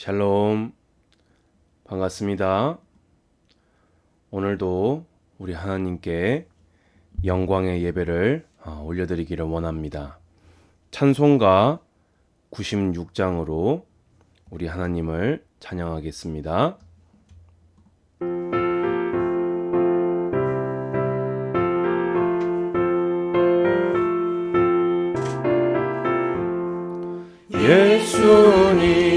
샬롬, 반갑습니다. 오늘도 우리 하나님께 영광의 예배를 올려드리기를 원합니다. 찬송가 96장으로 우리 하나님을 찬양하겠습니다. 예수님은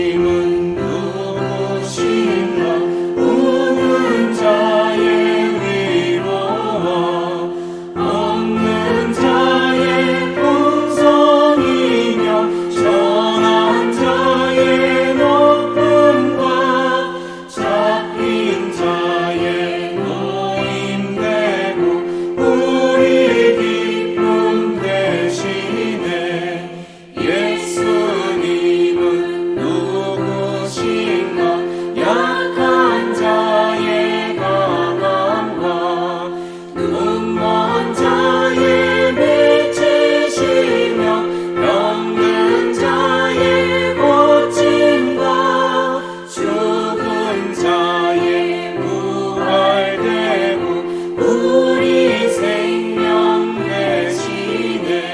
누구신가? 우는 자의 위로와 없는 자의 풍성이며 전한 자의 높음과 잡힌 자의 노임되고 우리 기쁨 되시네. 예수님은 누구신가? 약한 자의 강함과 눈먼 자의 빛이시며 병든 자의 고침과 죽은 자의 부활되고 우리 생명 되시네.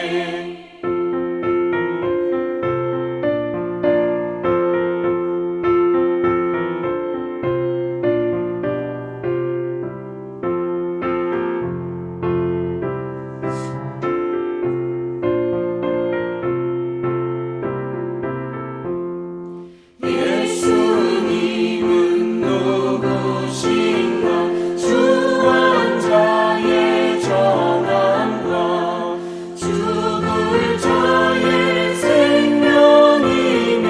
예수님은 누구신가? 주한 자의 정함과 죽을 자의 생명이며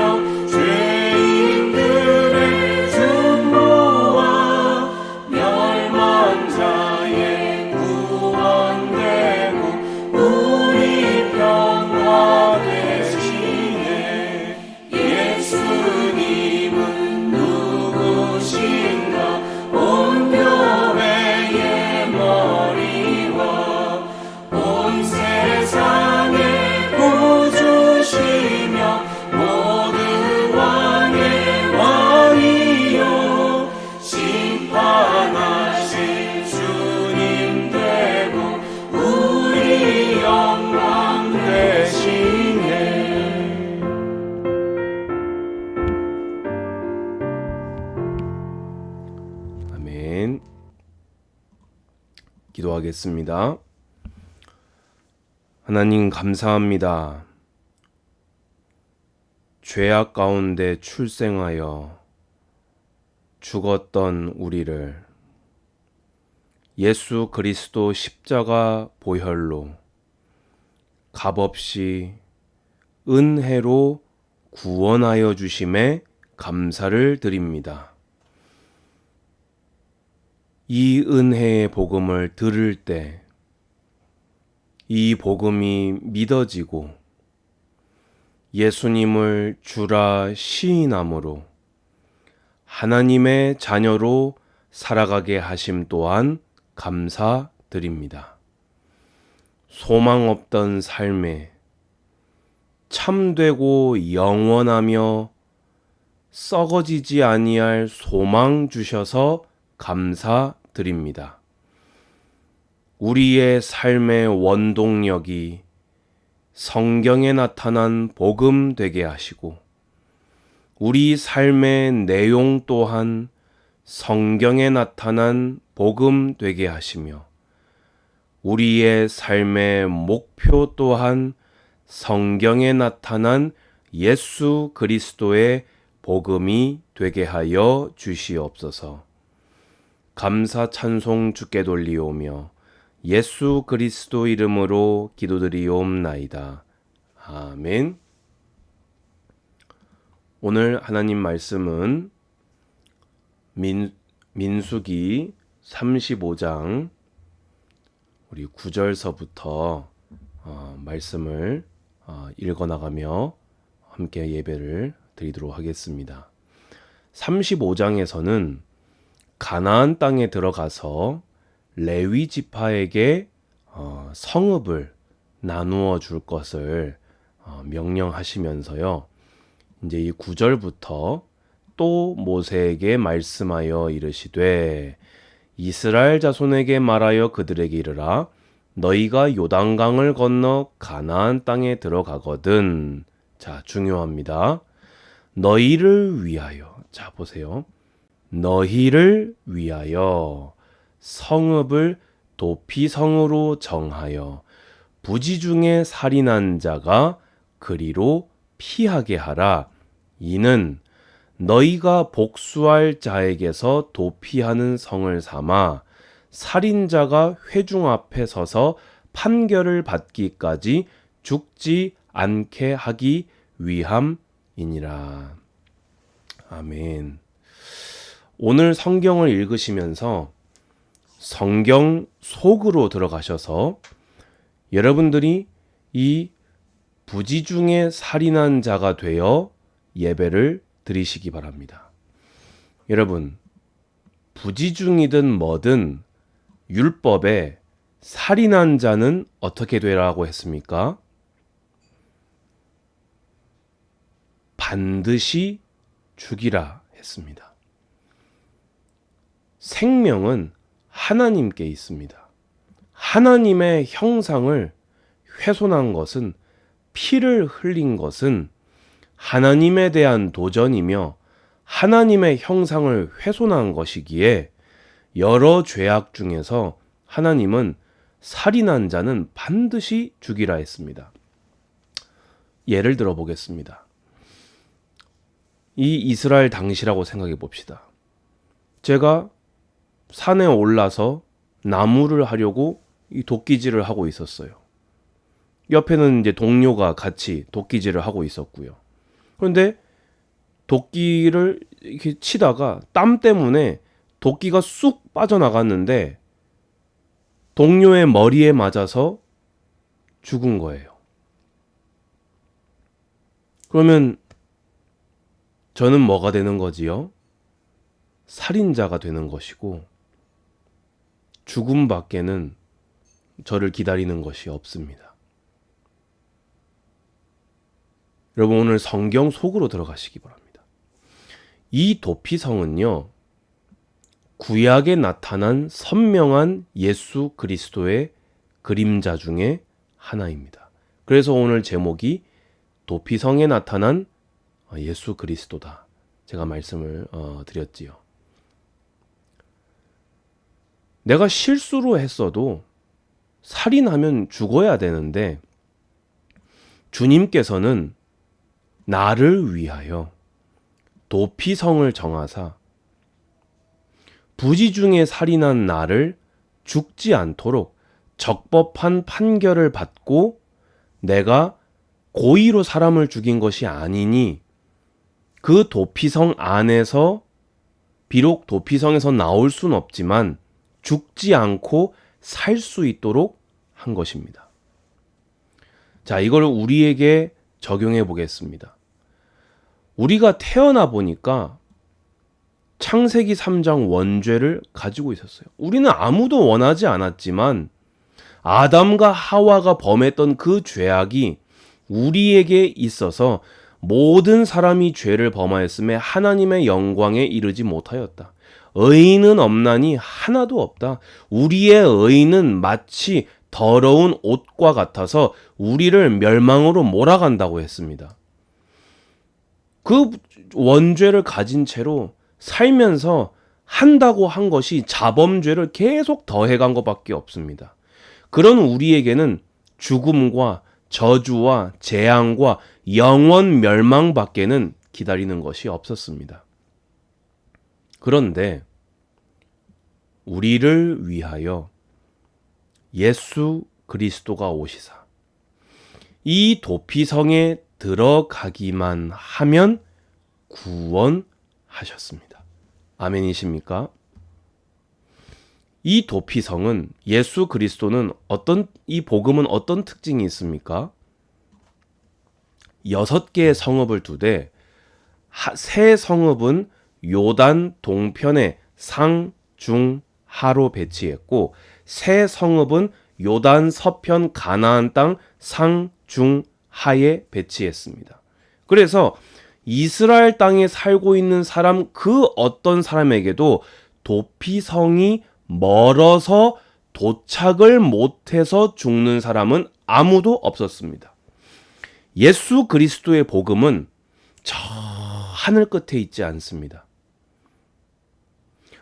죄인들의 중보와 멸망 자의 구원되고 우리 평화 되시네. 예수님은 누구신가? 온 교회의 머리와 온 세상의 구주시며 모든 왕의 왕이요 심판하실 주님 되고 우리 영광 되시네. 아멘. 기도하겠습니다. 하나님 감사합니다. 죄악 가운데 출생하여 죽었던 우리를 예수 그리스도 십자가 보혈로 값없이 은혜로 구원하여 주심에 감사를 드립니다. 이 은혜의 복음을 들을 때 이 복음이 믿어지고 예수님을 주라 시인함으로 하나님의 자녀로 살아가게 하심 또한 감사드립니다. 소망 없던 삶에 참되고 영원하며 썩어지지 아니할 소망 주셔서 감사드립니다. 우리의 삶의 원동력이 성경에 나타난 복음 되게 하시고 우리 삶의 내용 또한 성경에 나타난 복음 되게 하시며 우리의 삶의 목표 또한 성경에 나타난 예수 그리스도의 복음이 되게 하여 주시옵소서. 감사 찬송 주께 돌리오며 예수 그리스도 이름으로 기도드리옵나이다. 아멘. 오늘 하나님 말씀은 민수기 35장 우리 9절서부터 말씀을 읽어나가며 함께 예배를 드리도록 하겠습니다. 35장에서는 가나안 땅에 들어가서 레위 지파에게 성읍을 나누어 줄 것을 명령하시면서요. 이제 이 9절부터 또 모세에게 말씀하여 이르시되 이스라엘 자손에게 말하여 그들에게 이르라 너희가 요단강을 건너 가나안 땅에 들어가거든. 자, 중요합니다. 너희를 위하여. 자, 보세요. 너희를 위하여 성읍을 도피성으로 정하여 부지 중에 살인한 자가 그리로 피하게 하라. 이는 너희가 복수할 자에게서 도피하는 성을 삼아 살인자가 회중 앞에 서서 판결을 받기까지 죽지 않게 하기 위함이니라. 아멘. 오늘 성경을 읽으시면서 성경 속으로 들어가셔서 여러분들이 이 부지 중에 살인한 자가 되어 예배를 드리시기 바랍니다. 여러분, 부지 중이든 뭐든 율법에 살인한 자는 어떻게 되라고 했습니까? 반드시 죽이라 했습니다. 생명은 하나님께 있습니다. 하나님의 형상을 훼손한 것은, 피를 흘린 것은 하나님에 대한 도전이며 하나님의 형상을 훼손한 것이기에 여러 죄악 중에서 하나님은 살인한 자는 반드시 죽이라 했습니다. 예를 들어 보겠습니다. 이 이스라엘 당시라고 생각해 봅시다. 제가 산에 올라서 나무를 하려고 이 도끼질을 하고 있었어요. 옆에는 이제 동료가 같이 도끼질을 하고 있었고요. 그런데 도끼를 이렇게 치다가 땀 때문에 도끼가 쑥 빠져나갔는데 동료의 머리에 맞아서 죽은 거예요. 그러면 저는 뭐가 되는 거지요? 살인자가 되는 것이고 죽음밖에는 저를 기다리는 것이 없습니다. 여러분, 오늘 성경 속으로 들어가시기 바랍니다. 이 도피성은요, 구약에 나타난 선명한 예수 그리스도의 그림자 중에 하나입니다. 그래서 오늘 제목이 도피성에 나타난 예수 그리스도다. 제가 말씀을 드렸지요. 내가 실수로 했어도 살인하면 죽어야 되는데 주님께서는 나를 위하여 도피성을 정하사 부지 중에 살인한 나를 죽지 않도록 적법한 판결을 받고 내가 고의로 사람을 죽인 것이 아니니 그 도피성 안에서 비록 도피성에서 나올 수는 없지만 죽지 않고 살 수 있도록 한 것입니다. 자, 이걸 우리에게 적용해 보겠습니다. 우리가 태어나 보니까 창세기 3장 원죄를 가지고 있었어요. 우리는 아무도 원하지 않았지만 아담과 하와가 범했던 그 죄악이 우리에게 있어서 모든 사람이 죄를 범하였음에 하나님의 영광에 이르지 못하였다. 의인은 없나니 하나도 없다. 우리의 의인은 마치 더러운 옷과 같아서 우리를 멸망으로 몰아간다고 했습니다. 그 원죄를 가진 채로 살면서 한다고 한 것이 자범죄를 계속 더해간 것밖에 없습니다. 그런 우리에게는 죽음과 저주와 재앙과 영원 멸망밖에는 기다리는 것이 없었습니다. 그런데 우리를 위하여 예수 그리스도가 오시사 이 도피성에 들어가기만 하면 구원하셨습니다. 아멘이십니까? 이 도피성은 예수 그리스도는 이 복음은 어떤 특징이 있습니까? 6개의 성읍을 두되 세 성읍은 요단 동편에 상, 중, 하로 배치했고 세 성읍은 요단 서편 가나안 땅 상, 중, 하에 배치했습니다. 그래서 이스라엘 땅에 살고 있는 사람 그 어떤 사람에게도 도피성이 멀어서 도착을 못해서 죽는 사람은 아무도 없었습니다. 예수 그리스도의 복음은 저 하늘 끝에 있지 않습니다.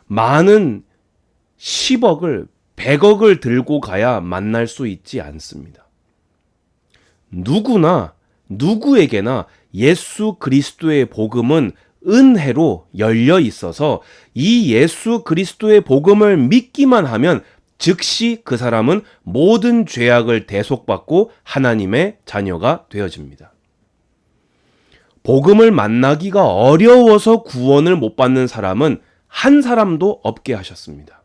많은 10억을 100억을 들고 가야 만날 수 있지 않습니다. 누구에게나 예수 그리스도의 복음은 은혜로 열려 있어서 이 예수 그리스도의 복음을 믿기만 하면 즉시 그 사람은 모든 죄악을 대속받고 하나님의 자녀가 되어집니다. 복음을 만나기가 어려워서 구원을 못 받는 사람은 한 사람도 없게 하셨습니다.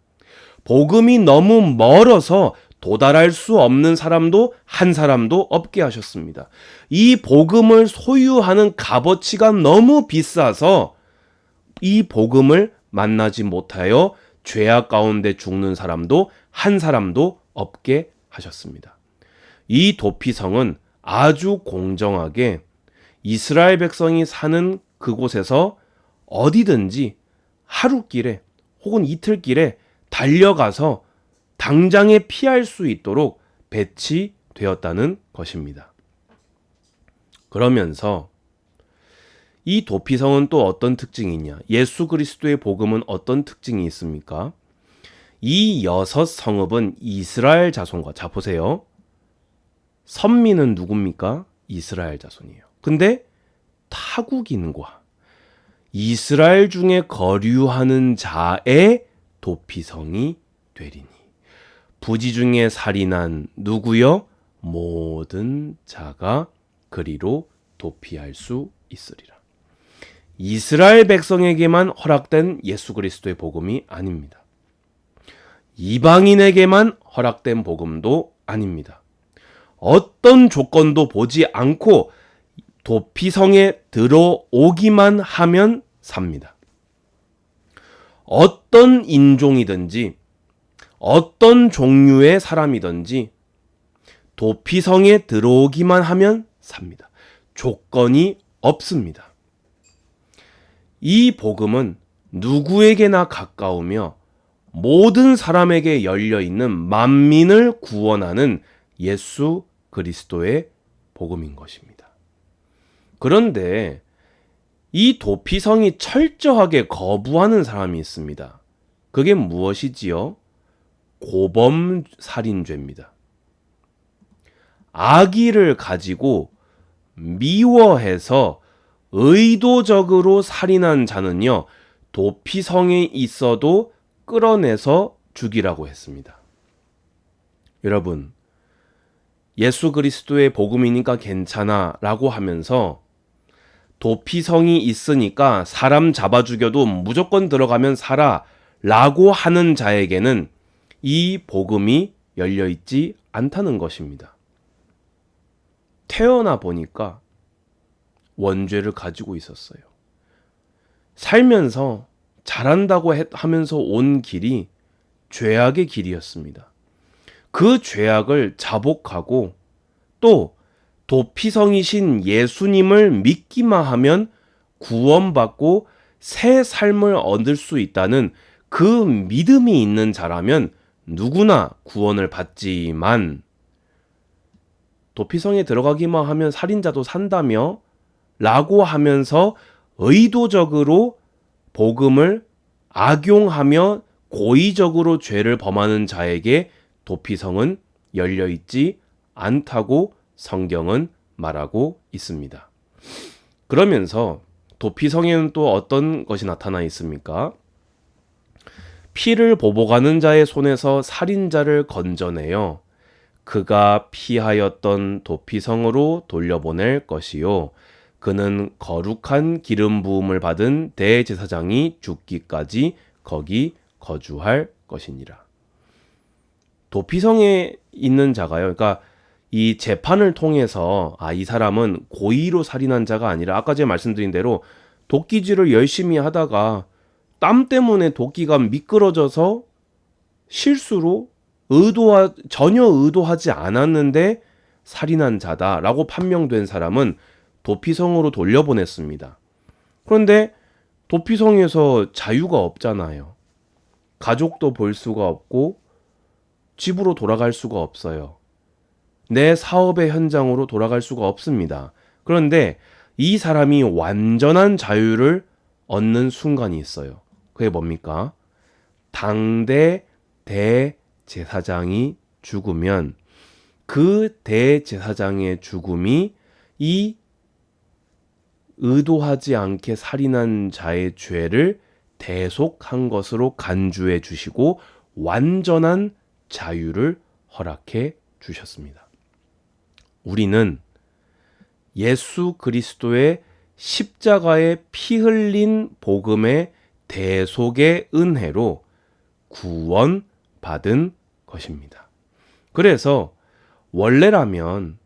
복음이 너무 멀어서 도달할 수 없는 사람도 한 사람도 없게 하셨습니다. 이 복음을 소유하는 값어치가 너무 비싸서 이 복음을 만나지 못하여 죄악 가운데 죽는 사람도 한 사람도 없게 하셨습니다. 이 도피성은 아주 공정하게 이스라엘 백성이 사는 그곳에서 어디든지 하루길에 혹은 이틀길에 달려가서 당장에 피할 수 있도록 배치되었다는 것입니다. 그러면서 이 도피성은 또 어떤 특징이 있냐? 예수 그리스도의 복음은 어떤 특징이 있습니까? 이 6 성읍은 이스라엘 자손과, 자 보세요. 선민은 누굽니까? 이스라엘 자손이에요. 근데 타국인과 이스라엘 중에 거류하는 자의 도피성이 되리니 부지 중에 살인한 누구여? 모든 자가 그리로 도피할 수 있으리라. 이스라엘 백성에게만 허락된 예수 그리스도의 복음이 아닙니다. 이방인에게만 허락된 복음도 아닙니다. 어떤 조건도 보지 않고 도피성에 들어오기만 하면 삽니다. 어떤 인종이든지 어떤 종류의 사람이든지 도피성에 들어오기만 하면 삽니다. 조건이 없습니다. 이 복음은 누구에게나 가까우며 모든 사람에게 열려있는 만민을 구원하는 예수 그리스도의 복음인 것입니다. 그런데 이 도피성이 철저하게 거부하는 사람이 있습니다. 그게 무엇이지요? 고범살인죄입니다. 악의를 가지고 미워해서 의도적으로 살인한 자는요, 도피성에 있어도 끌어내서 죽이라고 했습니다. 여러분, 예수 그리스도의 복음이니까 괜찮아 라고 하면서 도피성이 있으니까 사람 잡아 죽여도 무조건 들어가면 살아 라고 하는 자에게는 이 복음이 열려있지 않다는 것입니다. 태어나 보니까 원죄를 가지고 있었어요. 살면서 잘한다고 하면서 온 길이 죄악의 길이었습니다. 그 죄악을 자복하고 또 도피성이신 예수님을 믿기만 하면 구원받고 새 삶을 얻을 수 있다는 그 믿음이 있는 자라면 누구나 구원을 받지만 도피성에 들어가기만 하면 살인자도 산다며 라고 하면서 의도적으로 복음을 악용하며 고의적으로 죄를 범하는 자에게 도피성은 열려있지 않다고 성경은 말하고 있습니다. 그러면서 도피성에는 또 어떤 것이 나타나 있습니까? 피를 보복하는 자의 손에서 살인자를 건져내어 그가 피하였던 도피성으로 돌려보낼 것이요. 그는 거룩한 기름 부음을 받은 대제사장이 죽기까지 거기 거주할 것이니라. 도피성에 있는 자가요. 그러니까 이 재판을 통해서 이 사람은 고의로 살인한 자가 아니라 아까 제가 말씀드린 대로 도끼질을 열심히 하다가 땀 때문에 도끼가 미끄러져서 실수로 전혀 의도하지 않았는데 살인한 자다라고 판명된 사람은 도피성으로 돌려보냈습니다. 그런데 도피성에서 자유가 없잖아요. 가족도 볼 수가 없고 집으로 돌아갈 수가 없어요. 내 사업의 현장으로 돌아갈 수가 없습니다. 그런데 이 사람이 완전한 자유를 얻는 순간이 있어요. 그게 뭡니까? 당대 대제사장이 죽으면 그 대제사장의 죽음이 이 의도하지 않게 살인한 자의 죄를 대속한 것으로 간주해 주시고 완전한 자유를 허락해 주셨습니다. 우리는 예수 그리스도의 십자가에 피 흘린 복음의 대속의 은혜로 구원받은 것입니다. 그래서 원래라면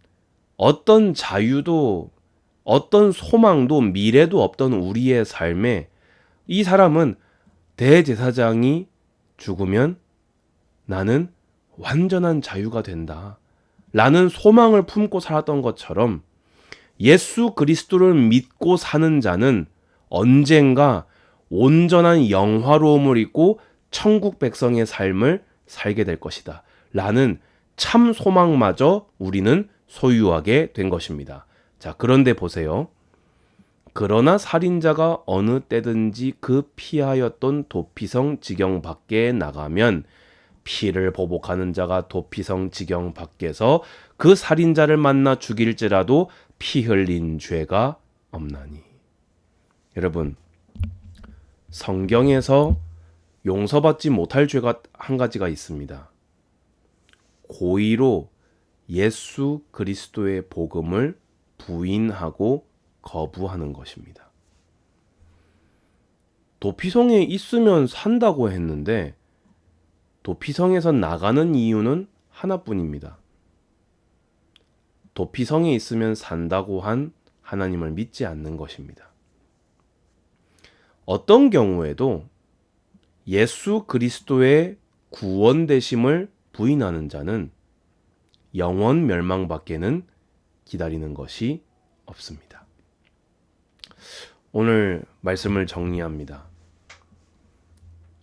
어떤 자유도 어떤 소망도 미래도 없던 우리의 삶에 이 사람은 대제사장이 죽으면 나는 완전한 자유가 된다 라는 소망을 품고 살았던 것처럼 예수 그리스도를 믿고 사는 자는 언젠가 온전한 영화로움을 입고 천국 백성의 삶을 살게 될 것이다 라는 참 소망마저 우리는 소유하게 된 것입니다. 자, 그런데 보세요. 그러나 살인자가 어느 때든지 그 피하였던 도피성 지경 밖에 나가면 피를 보복하는 자가 도피성 지경 밖에서 그 살인자를 만나 죽일지라도 피 흘린 죄가 없나니. 여러분, 성경에서 용서받지 못할 죄가 한 가지가 있습니다. 고의로 예수 그리스도의 복음을 부인하고 거부하는 것입니다. 도피성에 있으면 산다고 했는데 도피성에서 나가는 이유는 하나뿐입니다. 도피성에 있으면 산다고 한 하나님을 믿지 않는 것입니다. 어떤 경우에도 예수 그리스도의 구원되심을 부인하는 자는 영원 멸망밖에는 기다리는 것이 없습니다. 오늘 말씀을 정리합니다.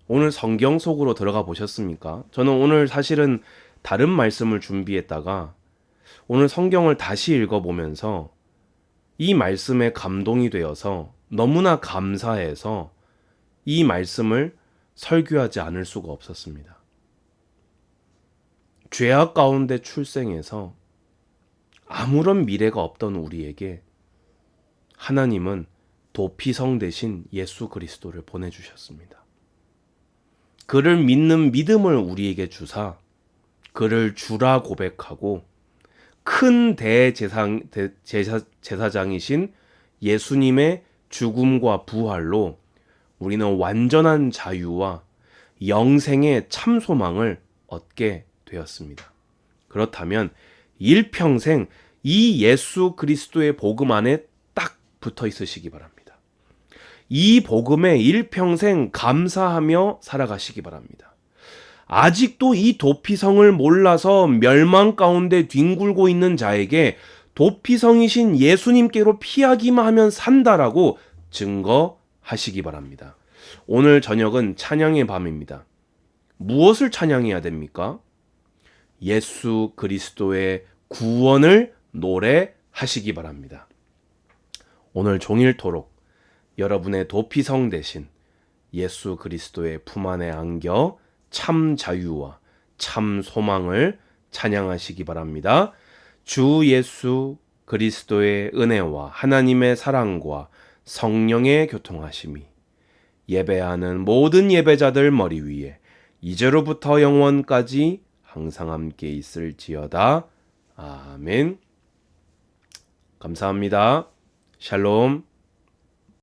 오늘 성경 속으로 들어가 보셨습니까? 저는 오늘 사실은 다른 말씀을 준비했다가 오늘 성경을 다시 읽어보면서 이 말씀에 감동이 되어서 너무나 감사해서 이 말씀을 설교하지 않을 수가 없었습니다. 죄악 가운데 출생해서 아무런 미래가 없던 우리에게 하나님은 도피성 대신 예수 그리스도를 보내주셨습니다. 그를 믿는 믿음을 우리에게 주사 그를 주라 고백하고 큰 제사장이신 예수님의 죽음과 부활로 우리는 완전한 자유와 영생의 참 소망을 얻게 되었습니다. 그렇다면 일평생 이 예수 그리스도의 복음 안에 딱 붙어 있으시기 바랍니다. 이 복음에 일평생 감사하며 살아가시기 바랍니다. 아직도 이 도피성을 몰라서 멸망 가운데 뒹굴고 있는 자에게 도피성이신 예수님께로 피하기만 하면 산다라고 증거하시기 바랍니다. 오늘 저녁은 찬양의 밤입니다. 무엇을 찬양해야 됩니까? 예수 그리스도의 구원을 노래하시기 바랍니다. 오늘 종일토록 여러분의 도피성 대신 예수 그리스도의 품 안에 안겨 참 자유와 참 소망을 찬양하시기 바랍니다. 주 예수 그리스도의 은혜와 하나님의 사랑과 성령의 교통하심이 예배하는 모든 예배자들 머리 위에 이제로부터 영원까지 항상 함께 있을지어다. 아멘. 감사합니다. 샬롬.